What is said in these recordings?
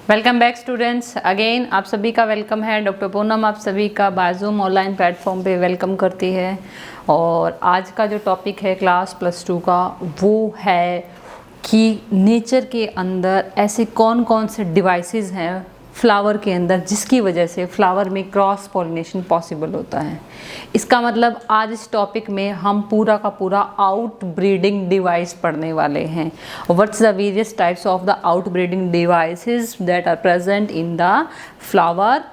Welcome back students. Again आप सभी का वेलकम है। डॉक्टर पूनम आप सभी का बाजूम ऑनलाइन प्लेटफॉर्म पे वेलकम करती है। और आज का जो टॉपिक है क्लास +2 का वो है कि नेचर के अंदर ऐसे कौन कौन से डिवाइसेस हैं फ्लावर के अंदर जिसकी वजह से फ्लावर में क्रॉस पॉलिनेशन पॉसिबल होता है। इसका मतलब आज इस टॉपिक में हम पूरा का पूरा आउट ब्रीडिंग डिवाइस पढ़ने वाले हैं। What's the various types of the out breeding devices that are present in the flower.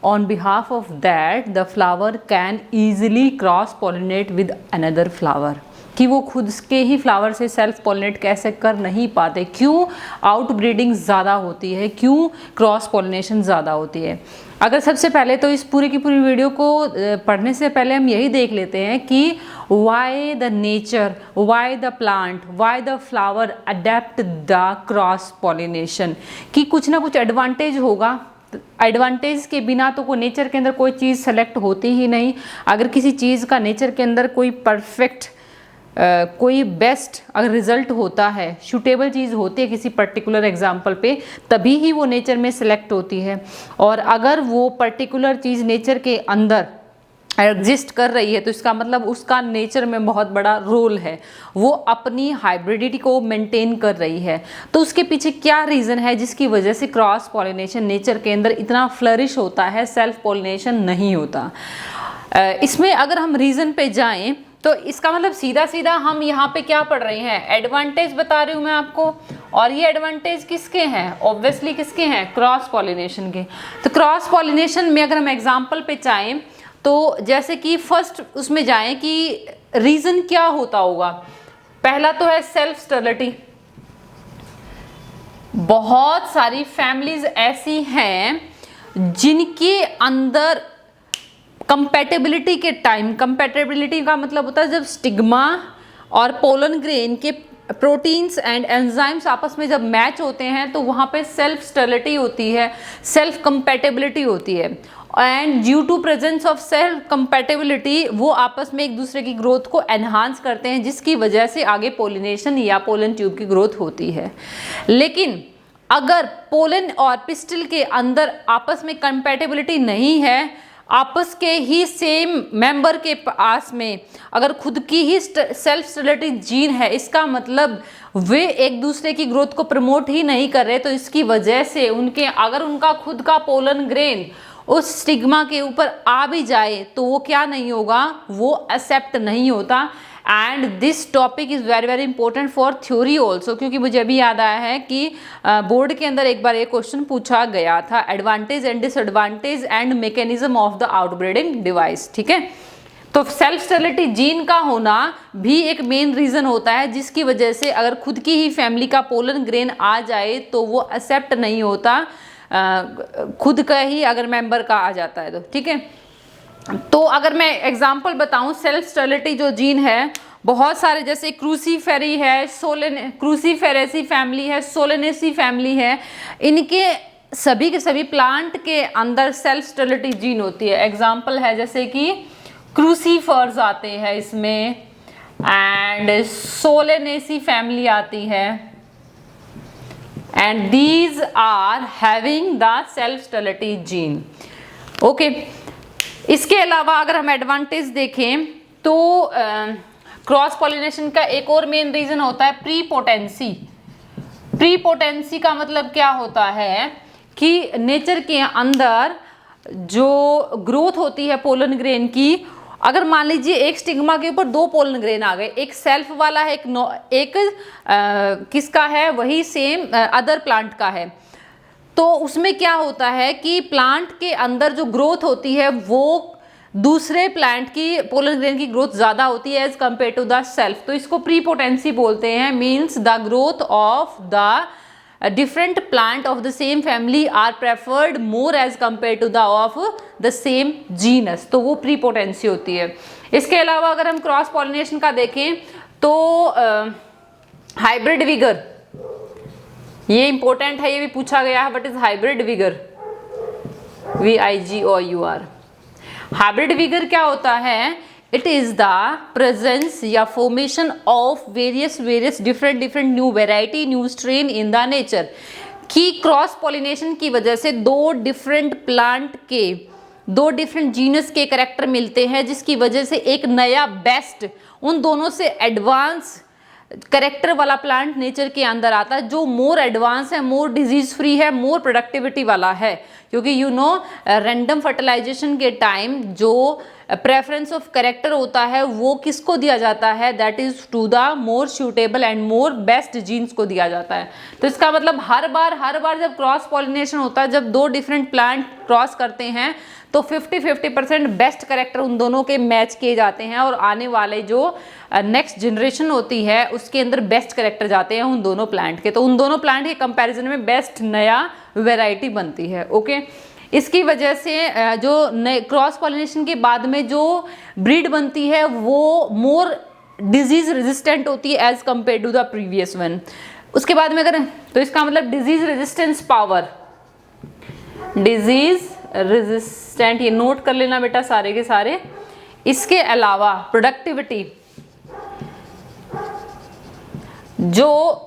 On behalf of that, the flower can easily cross pollinate with another flower। कि वो खुद के ही flower से self pollinate कैसे कर नहीं पाते, क्यों आउट ब्रीडिंग ज़्यादा होती है, क्यों क्रॉस पॉलिनेशन ज़्यादा होती है। अगर सबसे पहले तो इस पूरी की पूरी वीडियो को पढ़ने से पहले हम यही देख लेते हैं कि why the nature, why the plant, why the flower adapt the cross pollination. कि कुछ ना कुछ एडवांटेज होगा। एडवांटेज के बिना तो कोई नेचर के अंदर कोई चीज़ सेलेक्ट होती ही नहीं। अगर किसी चीज़ का नेचर के अंदर कोई परफेक्ट कोई बेस्ट अगर रिजल्ट होता है, सूटेबल चीज़ होती है किसी पर्टिकुलर एग्जाम्पल पे, तभी ही वो नेचर में सेलेक्ट होती है। और अगर वो पर्टिकुलर चीज़ नेचर के अंदर एग्जिस्ट कर रही है तो इसका मतलब उसका नेचर में बहुत बड़ा रोल है, वो अपनी हाइब्रिडिटी को मेंटेन कर रही है। तो उसके पीछे क्या रीज़न है जिसकी वजह से क्रॉस पॉलिनेशन नेचर के अंदर इतना फ्लरिश होता है, सेल्फ पॉलिनेशन नहीं होता। इसमें अगर हम रीज़न पे जाएं तो इसका मतलब सीधा सीधा हम यहाँ पे क्या पढ़ रहे हैं, एडवांटेज बता रही हूँ मैं आपको। और ये एडवांटेज किसके हैं? ऑब्वियसली किसके हैं? क्रॉस पॉलिनेशन के। तो क्रॉस पॉलिनेशन में अगर हम एग्जाम्पल पे जाएं तो जैसे कि फर्स्ट उसमें जाएं कि रीज़न क्या होता होगा। पहला तो है सेल्फ स्टेरिलिटी। बहुत सारी फैमिलीज ऐसी हैं जिनके अंदर कंपैटिबिलिटी के टाइम, कंपैटिबिलिटी का मतलब होता है जब स्टिग्मा और पोलन ग्रेन के प्रोटीन्स एंड एंजाइम्स आपस में जब मैच होते हैं तो वहाँ पे सेल्फ स्टेरिलिटी होती है, सेल्फ कंपैटिबिलिटी होती है। And due to presence of self compatibility वो आपस में एक दूसरे की ग्रोथ को एनहांस करते हैं, जिसकी वजह से आगे पोलिनेशन या पोलन ट्यूब की ग्रोथ होती है। लेकिन अगर पोलन और पिस्टिल के अंदर आपस में कंपैटिबिलिटी नहीं है, आपस के ही सेम मेंबर के पास में अगर खुद की ही सेल्फ स्टेरिलिटी जीन है, इसका मतलब वे एक दूसरे की ग्रोथ को प्रमोट ही नहीं कर रहे, तो इसकी वजह से उनके अगर उनका खुद का पोलन ग्रेन उस स्टिग्मा के ऊपर आ भी जाए तो वो क्या नहीं होगा, वो एक्सेप्ट नहीं होता। And this topic is very very important for theory also, क्योंकि मुझे अभी याद आया है कि बोर्ड के अंदर एक बार एक क्वेश्चन पूछा गया था, advantage and disadvantage and mechanism of the outbreeding device. ठीक है, तो सेल्फ स्टेरिलिटी जीन का होना भी एक मेन रीज़न होता है जिसकी वजह से अगर खुद की ही फैमिली का पोलन ग्रेन आ जाए तो वो एक्सेप्ट नहीं होता, खुद का ही अगर मेंबर का आ जाता है तो। ठीक है, तो अगर मैं एग्जांपल बताऊं, सेल्फ स्टेरिलिटी जो जीन है बहुत सारे, जैसे क्रूसीफेरी है, क्रूसीफेरेसी फैमिली है, सोलेनेसी फैमिली है, इनके सभी के सभी प्लांट के अंदर सेल्फ स्टेरिलिटी जीन होती है। एग्जांपल है जैसे कि क्रूसीफर्स आते हैं इसमें, एंड सोलेनेसी फैमिली आती है, and these are having the self sterility gene. Okay, इसके अलावा अगर हम एडवांटेज देखें तो क्रॉस पॉलिनेशन का एक और मेन रीजन होता है प्रीपोटेंसी। प्रीपोटेंसी का मतलब क्या होता है कि नेचर के अंदर जो ग्रोथ होती है पोलन ग्रेन की, अगर मान लीजिए एक स्टिग्मा के ऊपर 2 पोलन ग्रेन आ गए, एक सेल्फ वाला है, एक किसका है, वही सेम अदर प्लांट का है, तो उसमें क्या होता है कि प्लांट के अंदर जो ग्रोथ होती है वो दूसरे प्लांट की पोलन ग्रेन की ग्रोथ ज़्यादा होती है as compare to the self. तो इसको प्रीपोटेंसी बोलते हैं। Means the growth of the different plant of the same family are preferred more as compare to the of the same genus, तो वो प्रीपोटेंसी होती है। इसके अलावा अगर हम क्रॉस पॉलिनेशन का देखें तो हाइब्रिड विगर, ये इंपॉर्टेंट है, ये भी पूछा गया है। What is hybrid vigour? VIGOUR। Hybrid vigour क्या होता है? इट इज द प्रेजेंस या formation of various different new variety, new strain in the nature. कि क्रॉस पॉलिनेशन की वजह से दो डिफरेंट प्लांट के, दो डिफरेंट जीनस के कैरेक्टर मिलते हैं, जिसकी वजह से एक नया बेस्ट, उन दोनों से एडवांस करेक्टर वाला प्लांट नेचर के अंदर आता है, जो मोर एडवांस है, मोर डिजीज फ्री है, मोर प्रोडक्टिविटी वाला है। क्योंकि यू नो रैंडम फर्टिलाइजेशन के टाइम जो प्रेफरेंस ऑफ करेक्टर होता है वो किसको दिया जाता है, that is to the more suitable and more best genes को दिया जाता है। तो इसका मतलब हर बार जब क्रॉस पॉलिनेशन होता है, जब दो डिफरेंट प्लांट क्रॉस करते हैं तो 50-50% बेस्ट करेक्टर उन दोनों के मैच किए जाते हैं, और आने वाले जो नेक्स्ट जनरेशन होती है उसके अंदर बेस्ट करेक्टर जाते हैं उन दोनों प्लांट के। तो उन दोनों प्लांट के कंपैरिजन में बेस्ट नया वैरायटी बनती है। ओके, इसकी वजह से जो क्रॉस पॉलिनेशन के बाद में जो ब्रीड बनती है वो मोर डिजीज रेजिस्टेंट होती है as compare to the previous one. उसके बाद में अगर, तो इसका मतलब disease resistance power, disease resistant, ये नोट कर लेना बेटा सारे के सारे। इसके अलावा प्रोडक्टिविटी, जो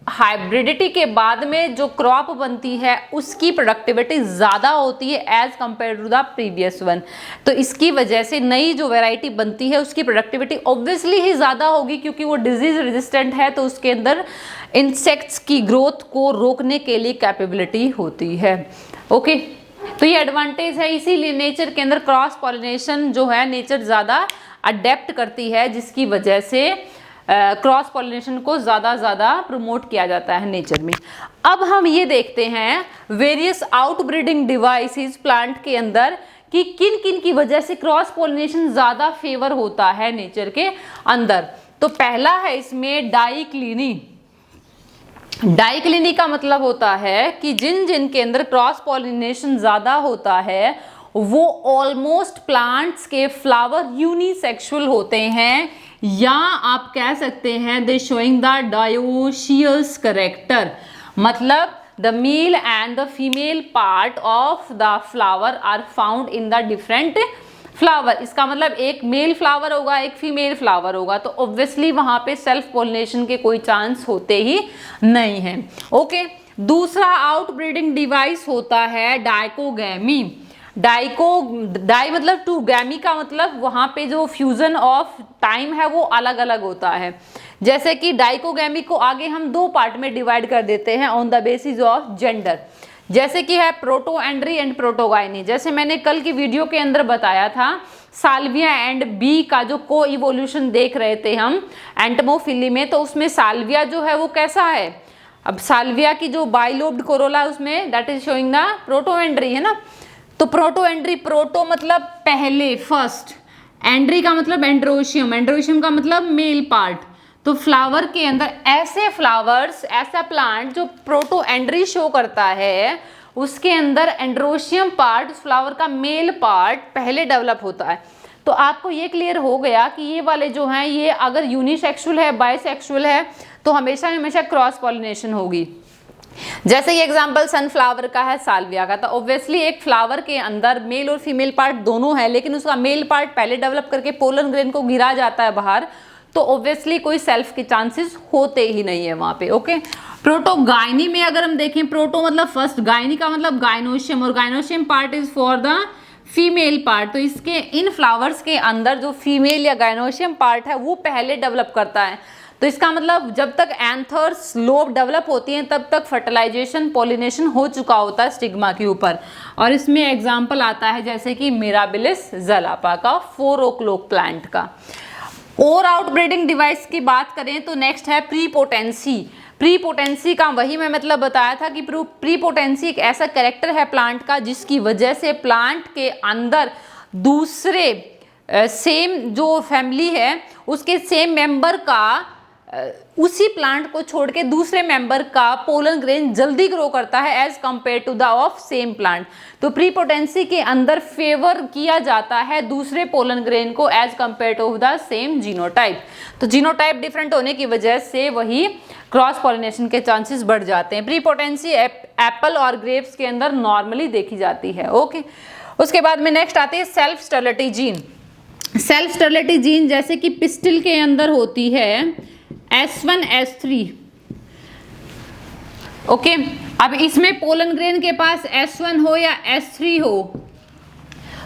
हाइब्रिडिटी के बाद में जो क्रॉप बनती है उसकी प्रोडक्टिविटी ज़्यादा होती है as compare to the previous one. तो इसकी वजह से नई जो वैरायटी बनती है उसकी प्रोडक्टिविटी ऑब्वियसली ही ज़्यादा होगी, क्योंकि वो डिजीज रेजिस्टेंट है, तो उसके अंदर इंसेक्ट्स की ग्रोथ को रोकने के लिए कैपेबिलिटी होती है। ओके, तो ये एडवांटेज है, इसीलिए नेचर के अंदर क्रॉस पॉलिनेशन जो है नेचर ज़्यादा अडेप्ट करती है, जिसकी वजह से क्रॉस पॉलिनेशन को ज़्यादा प्रमोट किया जाता है नेचर में। अब हम ये देखते हैं वेरियस आउटब्रीडिंग डिवाइसेस प्लांट के अंदर कि किन किन की वजह से क्रॉस पॉलिनेशन ज़्यादा फेवर होता है नेचर के अंदर। तो पहला है इसमें डाइक्लिनी। डाइक्लिनी का मतलब होता है कि जिन जिन के अंदर क्रॉस पॉलिनेशन ज़्यादा होता है वो ऑलमोस्ट प्लांट्स के फ्लावर यूनिसेक्सुअल होते हैं, या आप कह सकते हैं they showing the dioecious character. मतलब the male and the female part of the flower are found in the different flower. इसका मतलब एक मेल फ्लावर होगा, एक फीमेल फ्लावर होगा, तो ऑब्वियसली वहां पे सेल्फ पॉलिनेशन के कोई चांस होते ही नहीं है। ओके, दूसरा आउटब्रीडिंग डिवाइस होता है डाइकोगैमी। डाई मतलब टू, गैमी का मतलब वहां पे जो फ्यूजन ऑफ टाइम है वो अलग अलग होता है। जैसे कि डाइकोगैमी को आगे हम दो पार्ट में डिवाइड कर देते हैं on the basis of gender, जैसे कि है प्रोटोएंड्री एंड प्रोटोगाइनी। जैसे मैंने कल की वीडियो के अंदर बताया था, साल्विया एंड बी का जो को इवोल्यूशन देख रहे थे हम एंटमोफिली में, तो उसमें साल्विया जो है वो कैसा है, अब साल्विया की जो बाइलोब्ड कोरोला उसमें that is showing the protandry है ना। तो प्रोटोएंड्री, प्रोटो मतलब पहले, फर्स्ट, एंड्री का मतलब एंड्रोशियम, एंड्रोशियम का मतलब मेल पार्ट। तो फ्लावर के अंदर ऐसे फ्लावर्स, ऐसा प्लांट जो प्रोटोएंड्री शो करता है उसके अंदर एंड्रोशियम पार्ट, उस फ्लावर का मेल पार्ट पहले डेवलप होता है। तो आपको ये क्लियर हो गया कि ये वाले जो हैं ये अगर यूनिसेक्सुअल है, बाइसेक्सुअल है, तो हमेशा हमेशा क्रॉस पॉलिनेशन होगी। जैसे ये एग्जांपल सनफ्लावर का है, साल्विया का, तो ऑब्वियसली एक फ्लावर के अंदर मेल और फीमेल पार्ट दोनों है, लेकिन उसका मेल पार्ट पहले डेवलप करके पोलन ग्रेन को गिरा जाता है बाहर, तो ऑब्वियसली कोई सेल्फ के चांसेस होते ही नहीं है वहां पे। ओके, प्रोटोगाइनी में अगर हम देखें, प्रोटो मतलब फर्स्ट, गाइनी का मतलब गाइनोशियम, और gynoecium part is for the female part. तो इसके इन फ्लावर्स के अंदर जो फीमेल या गाइनोशियम पार्ट है वो पहले डेवलप करता है। तो इसका मतलब जब तक एंथर्स लोब डेवलप होती हैं तब तक फर्टिलाइजेशन, पॉलिनेशन हो चुका होता है स्टिग्मा के ऊपर। और इसमें एग्जाम्पल आता है जैसे कि मिराबिलिस ज़लापा का, 4 o'clock प्लांट का। और आउटब्रीडिंग डिवाइस की बात करें तो नेक्स्ट है प्रीपोटेंसी। प्रीपोटेंसी का वही मैं मतलब बताया था कि प्रीपोटेंसी एक ऐसा कैरेक्टर है प्लांट का जिसकी वजह से प्लांट के अंदर दूसरे सेम जो फैमिली है उसके सेम मेंबर का उसी प्लांट को छोड़ के दूसरे मेंबर का पोलन ग्रेन जल्दी ग्रो करता है as compare to the of same plant. तो प्रीपोटेंसी के अंदर फेवर किया जाता है दूसरे पोलन ग्रेन को as compare to the same genotype. तो जीनोटाइप डिफरेंट होने की वजह से वही क्रॉस पॉलिनेशन के चांसेस बढ़ जाते हैं। प्रीपोटेंसी एप्पल और ग्रेप्स के अंदर नॉर्मली देखी जाती है। ओके, उसके बाद में नेक्स्ट आते हैं self sterility gene. Self sterility gene जैसे कि पिस्टिल के अंदर होती है S1 S3। ओके, अब इसमें पोलन ग्रेन के पास S1 हो या S3 हो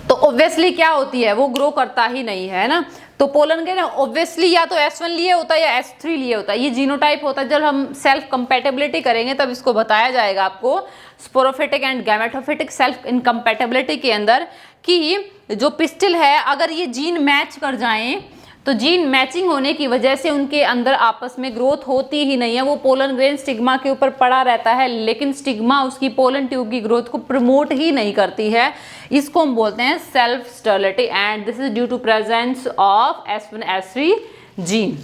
तो ऑब्वियसली क्या होती है, वो ग्रो करता ही नहीं है ना। तो पोलन ग्रेन ऑब्वियसली या तो S1 लिए होता है या S3 लिए होता है, ये जीनोटाइप होता है। जब हम सेल्फ कंपैटिबिलिटी करेंगे तब इसको बताया जाएगा आपको sporophytic and gametophytic self incompatibility के अंदर कि जो पिस्टिल है अगर ये जीन मैच कर जाएं तो जीन मैचिंग होने की वजह से उनके अंदर आपस में ग्रोथ होती ही नहीं है। वो पोलन ग्रेन स्टिग्मा के ऊपर पड़ा रहता है लेकिन स्टिग्मा उसकी पोलन ट्यूब की ग्रोथ को प्रमोट ही नहीं करती है। इसको हम बोलते हैं self sterility and this is due to presence of S1 S3 gene.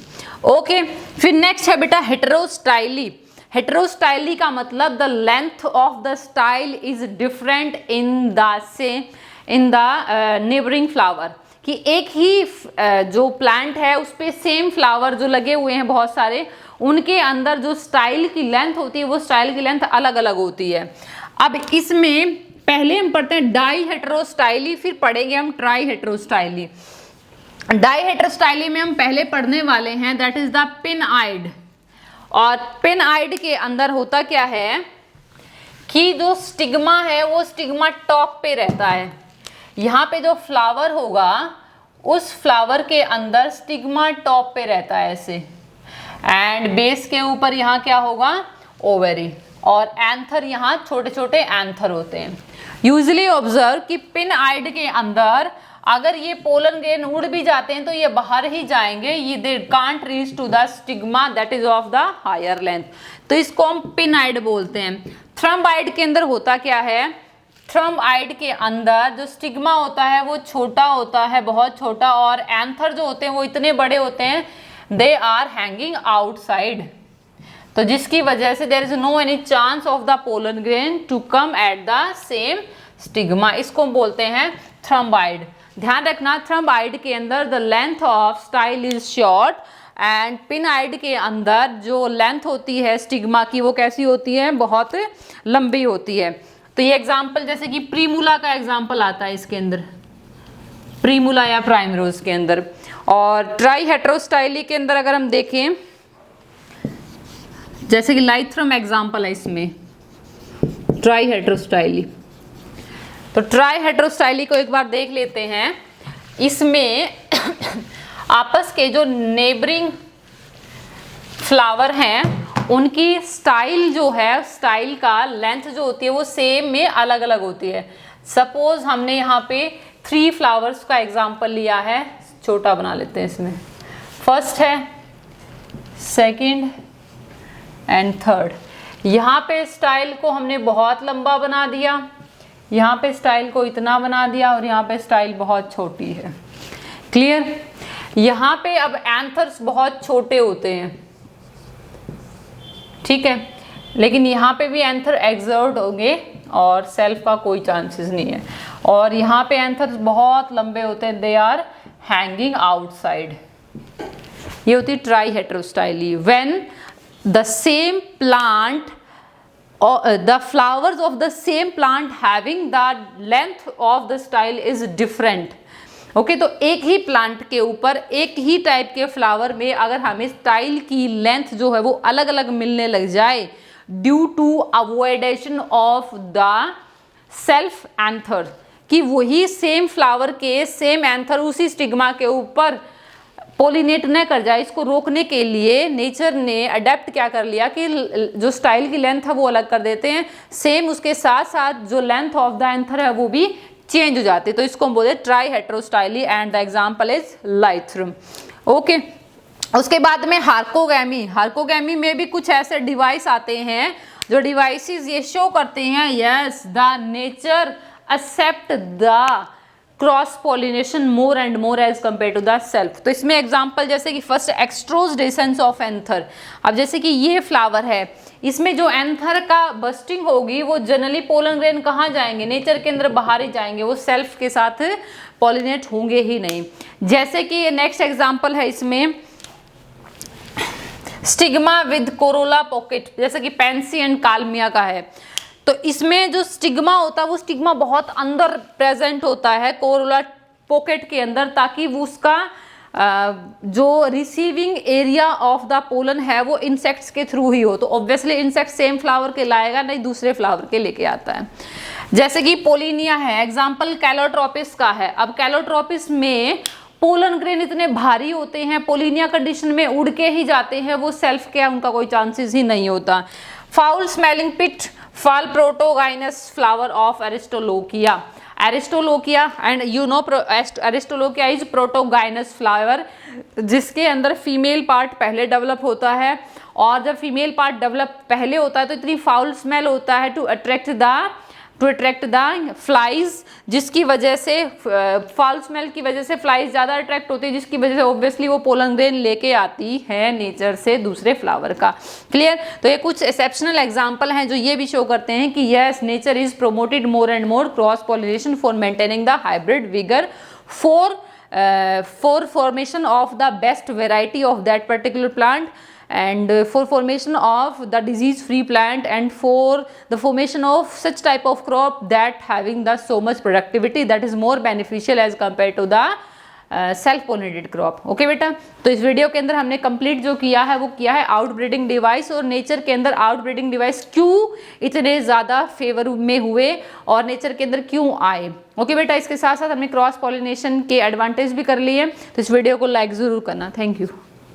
Okay, फिर नेक्स्ट है बेटा हेटेरोस्टाइली। हेटेरोस्टाइली का मतलब the length of the style is different in the neighbouring flower, कि एक ही जो प्लांट है उस पे सेम फ्लावर जो लगे हुए हैं बहुत सारे, उनके अंदर जो स्टाइल की लेंथ होती है वो स्टाइल की लेंथ अलग अलग होती है। अब इसमें पहले हम पढ़ते हैं डाई हेटेरोस्टाइली, फिर पढ़ेंगे हम ट्राई हेटेरोस्टाइली। डाई हेटेरोस्टाइली में हम पहले पढ़ने वाले हैं दैट इज द पिनआइड। और पिनआइड के अंदर होता क्या है कि जो स्टिग्मा है वो स्टिग्मा टॉप पे रहता है। यहाँ पे जो फ्लावर होगा उस फ्लावर के अंदर स्टिग्मा टॉप पे रहता है ऐसे, एंड बेस के ऊपर यहाँ क्या होगा, ओवेरी, और एंथर यहाँ छोटे छोटे एंथर होते हैं। यूजली ऑब्जर्व कि पिनआइड के अंदर अगर ये पोलन ग्रेन उड़ भी जाते हैं तो ये बाहर ही जाएंगे, ये they can't reach to the stigma that is of the higher length, तो इसको हम पिनआइड बोलते हैं। थ्रम्बाइड के अंदर होता क्या है, थ्रम्बाइड के अंदर जो स्टिग्मा होता है वो छोटा होता है, बहुत छोटा, और एंथर जो होते हैं वो इतने बड़े होते हैं, दे आर हैंगिंग आउटसाइड, तो जिसकी वजह से there is no any chance of the pollen grain to come at the same stigma. इसको बोलते हैं थ्रम्बाइड। ध्यान रखना थ्रम्बाइड के अंदर the length of style is short and pin eyed के अंदर जो लेंथ होती है स्टिग्मा की वो कैसी होती है, बहुत लंबी होती है। तो ये एग्जाम्पल जैसे कि प्रीमूला का एग्जाम्पल आता है इसके अंदर, प्रीमूला या प्राइमरोज के अंदर। और ट्राई हेटेरोस्टाइली के अंदर अगर हम देखें जैसे कि लाइथ्रम एग्जाम्पल है इसमें, ट्राई हेटेरोस्टाइली। तो ट्राई हेटेरोस्टाइली को एक बार देख लेते हैं। इसमें आपस के जो नेबरिंग फ्लावर हैं उनकी स्टाइल जो है, स्टाइल का लेंथ जो होती है वो सेम में अलग अलग होती है। सपोज हमने यहाँ पे 3 फ्लावर्स का एग्जाम्पल लिया है, छोटा बना लेते हैं इसमें। फर्स्ट है, सेकंड एंड थर्ड। यहाँ पे स्टाइल को हमने बहुत लंबा बना दिया, यहाँ पे स्टाइल को इतना बना दिया, और यहाँ पे स्टाइल बहुत छोटी है। क्लियर? यहाँ पे अब एंथर्स बहुत छोटे होते हैं, ठीक है, लेकिन यहाँ पे भी एंथर एक्सर्ट होंगे और सेल्फ का कोई चांसेस नहीं है। और यहाँ पे एंथर्स बहुत लंबे होते हैं, दे आर हैंगिंग आउटसाइड। ये होती है try हेटेरोस्टाइली। When the same plant the flowers of the same plant having the length of the style is different। Okay, तो एक ही प्लांट के ऊपर एक ही टाइप के फ्लावर में अगर हमें स्टाइल की लेंथ जो है वो अलग अलग मिलने लग जाए due to avoidation of the self anther, कि वही सेम फ्लावर के सेम एंथर उसी स्टिग्मा के ऊपर पोलिनेट न कर जाए, इसको रोकने के लिए नेचर ने अडेप्ट क्या कर लिया कि जो स्टाइल की लेंथ है वो अलग कर देते हैं, सेम उसके साथ साथ जो लेंथ ऑफ द एंथर है वो भी चेंज हो जाती है। तो इसको हम बोलते हैं tri heterostyly and the example is Lythrum. Okay, उसके बाद में हार्कोगैमी। हार्कोगैमी में भी कुछ ऐसे डिवाइस आते हैं जो डिवाइसेस ये शो करते हैं yes the nature accept the cross pollination more and more as compare to the self. तो इसमें एग्जाम्पल जैसे कि फर्स्ट एक्सट्रोजडेसेंस ऑफ एंथर। अब जैसे कि ये फ्लावर है, इसमें जो एंथर का बस्टिंग होगी वो जनरली पोलन ग्रेन कहाँ जाएंगे, नेचर के अंदर बाहर ही जाएंगे, वो सेल्फ के साथ पॉलिनेट होंगे ही नहीं। जैसे कि ये नेक्स्ट एग्जाम्पल है इसमें स्टिग्मा विद कोरोला पॉकेट, जैसे कि पेंसी एंड कालमिया का है। तो इसमें जो स्टिग्मा होता है वो स्टिग्मा बहुत अंदर प्रेजेंट होता है कोरोला पॉकेट के अंदर, ताकि वो उसका जो receiving area of the pollen है वो इंसेक्ट्स के थ्रू ही हो, तो ऑब्वियसली इंसेक्ट सेम फ्लावर के लाएगा नहीं, दूसरे फ्लावर के लेके आता है। जैसे कि पोलिनिया है, एग्जाम्पल कैलोट्रोपिस का है। अब कैलोट्रोपिस में पोलन ग्रेन इतने भारी होते हैं, पोलिनिया कंडीशन में उड़ के ही जाते हैं, वो सेल्फ के उनका कोई चांसेस ही नहीं होता। Foul smelling pitfall protogynous flower of Aristolochia, Aristolochia and you know Aristolochia is protogynous flower, जिसके अंदर फीमेल पार्ट पहले डेवलप होता है, और जब फीमेल पार्ट डेवलप पहले होता है तो इतनी फाउल स्मेल होता है टू अट्रैक्ट द फ्लाइज, जिसकी वजह से फाउल स्मेल की वजह से फ्लाइज ज़्यादा अट्रैक्ट होती है, जिसकी वजह से ऑब्वियसली वो पोलन ग्रेन लेके आती है नेचर से दूसरे फ्लावर का। क्लियर? तो ये कुछ एक्सेप्शनल एग्जांपल हैं जो ये भी शो करते हैं कि yes nature is promoted more and more cross pollination for maintaining the hybrid vigour for formation of the best variety of that particular plant, and for formation of the disease free plant, and for the formation of such type of crop that having the so much productivity that is more beneficial as compared to the self pollinated crop. Okay बेटा, तो इस video के अंदर हमने complete जो किया है वो किया है आउटब्रीडिंग डिवाइस, और नेचर के अंदर आउटब्रीडिंग डिवाइस क्यों इतने ज़्यादा फेवर में हुए और नेचर के अंदर क्यों आए। ओके बेटा, इसके साथ साथ हमने क्रॉस पॉलिनेशन के एडवांटेज भी कर लिए, तो इस वीडियो को लाइक ज़रूर करना। Thank you.